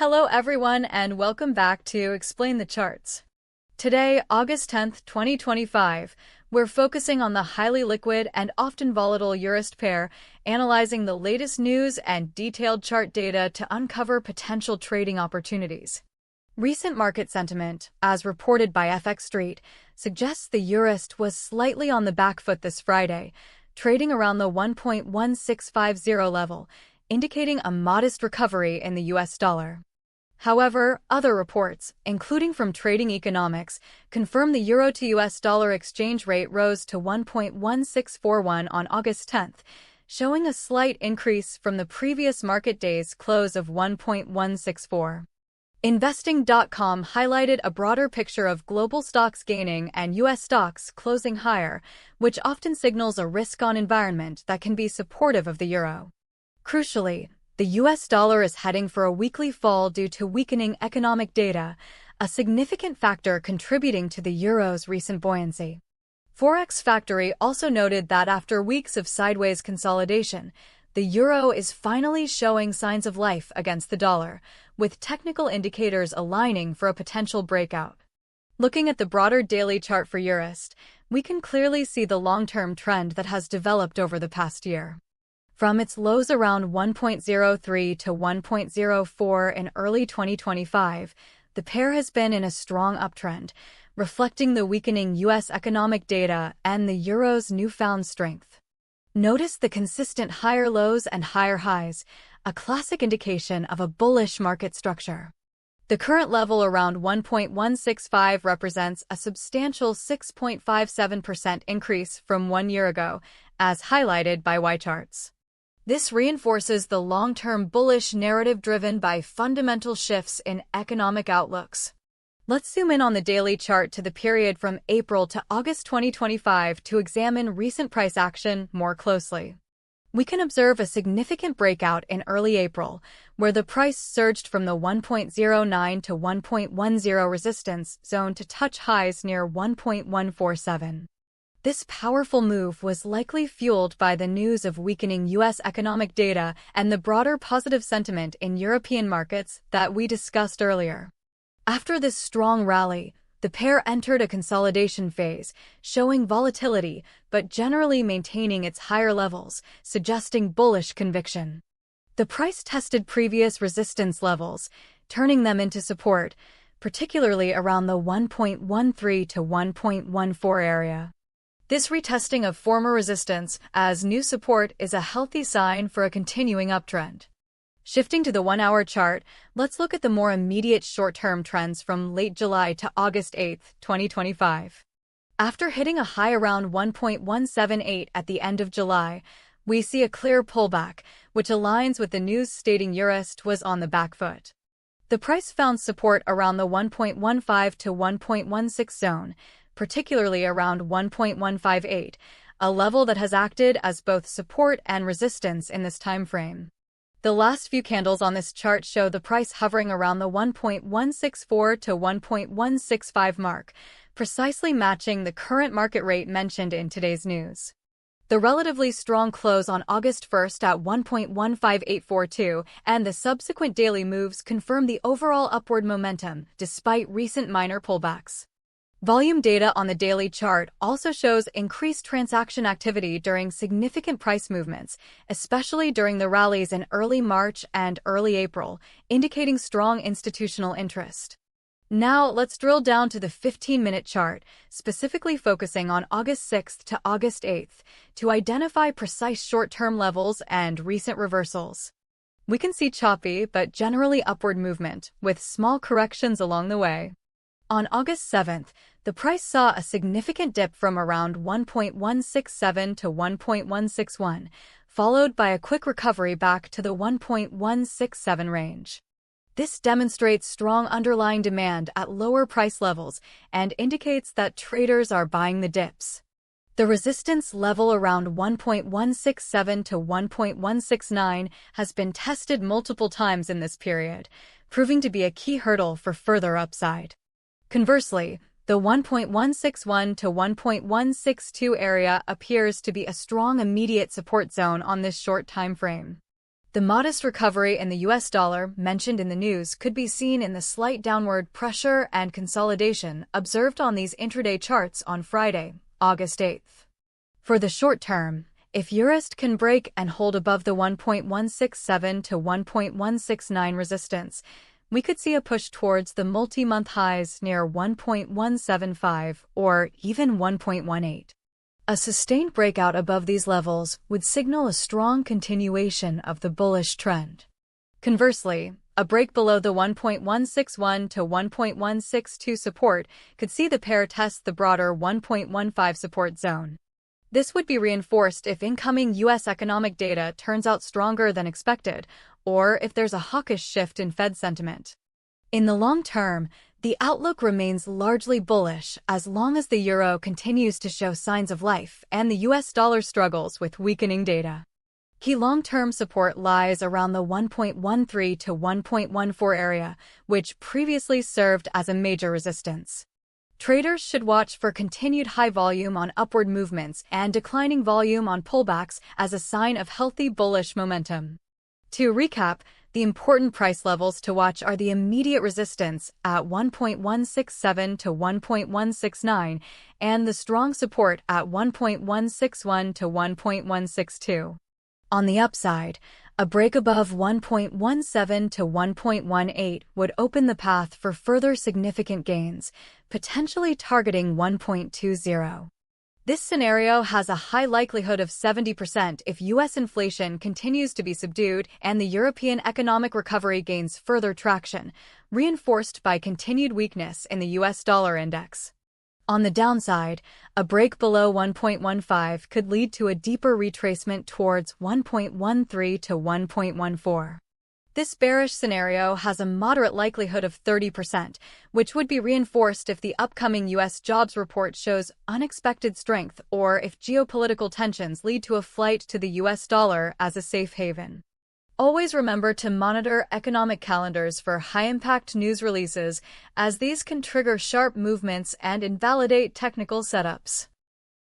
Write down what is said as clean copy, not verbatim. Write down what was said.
Hello everyone and welcome back to Explain the Charts. Today, August 10th, 2025, we're focusing on the highly liquid and often volatile EURUSD pair, analyzing the latest news and detailed chart data to uncover potential trading opportunities. Recent market sentiment, as reported by FX Street, suggests the EURUSD was slightly on the back foot this Friday, trading around the 1.1650 level, indicating a modest recovery in the US dollar. However, other reports, including from Trading Economics, confirm the euro to US dollar exchange rate rose to 1.1641 on August 10th, showing a slight increase from the previous market day's close of 1.164. Investing.com highlighted a broader picture of global stocks gaining and US stocks closing higher, which often signals a risk-on environment that can be supportive of the euro. Crucially, the US dollar is heading for a weekly fall due to weakening economic data, a significant factor contributing to the euro's recent buoyancy. Forex Factory also noted that after weeks of sideways consolidation, the euro is finally showing signs of life against the dollar, with technical indicators aligning for a potential breakout. Looking at the broader daily chart for EURUSD, we can clearly see the long-term trend that has developed over the past year. From its lows around 1.03 to 1.04 in early 2025, the pair has been in a strong uptrend, reflecting the weakening US economic data and the euro's newfound strength. Notice the consistent higher lows and higher highs, a classic indication of a bullish market structure. The current level around 1.165 represents a substantial 6.57% increase from 1 year ago, as highlighted by Y-charts. This reinforces the long-term bullish narrative driven by fundamental shifts in economic outlooks. Let's zoom in on the daily chart to the period from April to August 2025 to examine recent price action more closely. We can observe a significant breakout in early April, where the price surged from the 1.09 to 1.10 resistance zone to touch highs near 1.147. This powerful move was likely fueled by the news of weakening US economic data and the broader positive sentiment in European markets that we discussed earlier. After this strong rally, the pair entered a consolidation phase, showing volatility but generally maintaining its higher levels, suggesting bullish conviction. The price tested previous resistance levels, turning them into support, particularly around the 1.13 to 1.14 area. This retesting of former resistance as new support is a healthy sign for a continuing uptrend. Shifting to the 1-hour chart, let's look at the more immediate short-term trends from late July to August 8, 2025. After hitting a high around 1.178 at the end of July, we see a clear pullback, which aligns with the news stating EURUSD was on the back foot. The price found support around the 1.15 to 1.16 zone, particularly around 1.158, a level that has acted as both support and resistance in this time frame. The last few candles on this chart show the price hovering around the 1.164 to 1.165 mark, precisely matching the current market rate mentioned in today's news. The relatively strong close on August 1st at 1.15842 and the subsequent daily moves confirm the overall upward momentum despite recent minor pullbacks. Volume data on the daily chart also shows increased transaction activity during significant price movements, especially during the rallies in early March and early April, indicating strong institutional interest. Now, let's drill down to the 15-minute chart, specifically focusing on August 6th to August 8th, to identify precise short-term levels and recent reversals. We can see choppy but generally upward movement, with small corrections along the way. On August 7th, the price saw a significant dip from around 1.167 to 1.161, followed by a quick recovery back to the 1.167 range. This demonstrates strong underlying demand at lower price levels and indicates that traders are buying the dips. The resistance level around 1.167 to 1.169 has been tested multiple times in this period, proving to be a key hurdle for further upside. Conversely, the 1.161 to 1.162 area appears to be a strong immediate support zone on this short time frame. The modest recovery in the US dollar mentioned in the news could be seen in the slight downward pressure and consolidation observed on these intraday charts on Friday, August 8th. For the short term, if EURUSD can break and hold above the 1.167 to 1.169 resistance, we could see a push towards the multi-month highs near 1.175 or even 1.18. A sustained breakout above these levels would signal a strong continuation of the bullish trend. Conversely, a break below the 1.161 to 1.162 support could see the pair test the broader 1.15 support zone. This would be reinforced if incoming U.S. economic data turns out stronger than expected, or if there's a hawkish shift in Fed sentiment. In the long term, the outlook remains largely bullish as long as the euro continues to show signs of life and the US dollar struggles with weakening data. Key long-term support lies around the 1.13 to 1.14 area, which previously served as a major resistance. Traders should watch for continued high volume on upward movements and declining volume on pullbacks as a sign of healthy bullish momentum. To recap, the important price levels to watch are the immediate resistance at 1.167 to 1.169 and the strong support at 1.161 to 1.162. On the upside, a break above 1.17 to 1.18 would open the path for further significant gains, potentially targeting 1.20. This scenario has a high likelihood of 70% if U.S. inflation continues to be subdued and the European economic recovery gains further traction, reinforced by continued weakness in the U.S. dollar index. On the downside, a break below 1.15 could lead to a deeper retracement towards 1.13 to 1.14. This bearish scenario has a moderate likelihood of 30%, which would be reinforced if the upcoming U.S. jobs report shows unexpected strength or if geopolitical tensions lead to a flight to the U.S. dollar as a safe haven. Always remember to monitor economic calendars for high-impact news releases, as these can trigger sharp movements and invalidate technical setups.